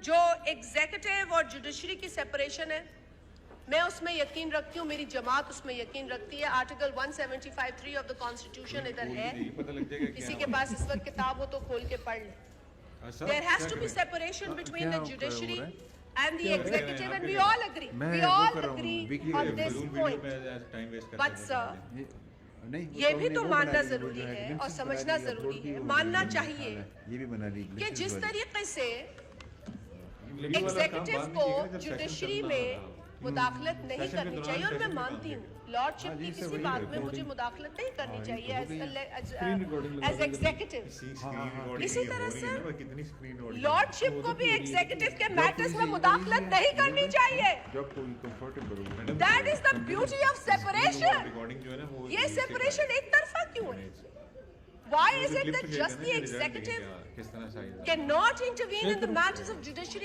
जो एग्जीक्यूटिव और जुडिशरी की सेपरेशन है, मैं उसमें यकीन रखती हूँ, मेरी जमात उसमें यकीन रखती है। आर्टिकल 175(3) ऑफ द कॉन्स्टिट्यूशन इधर है, किसी के पास इस वक्त किताब हो तो खोल के पढ़ ले। There has to be separation between the judiciary and the executive, and we all agree. We all agree on this point. But sir, ये भी तो मानना जरूरी है और समझना जरूरी है, मानना चाहिए कि जिस तरीके से एग्जीक्यूटिव को जुडिशरी में मुदाखलत नहीं करनी चाहिए, और मैं मानती हूँ लॉर्डशिप की किसी बात में मुझे मुदाखलत नहीं करनी चाहिए एज एग्जीक्यूटिव। इसी तरह से लॉर्डशिप को भी एग्जीक्यूटिव के मैटर्स में मुदाखलत नहीं करनी चाहिए। That is the beauty of separation. ये सेपरेशन एक तरफा क्यों है? Why is it that just the executive cannot intervene in the matters of judiciary?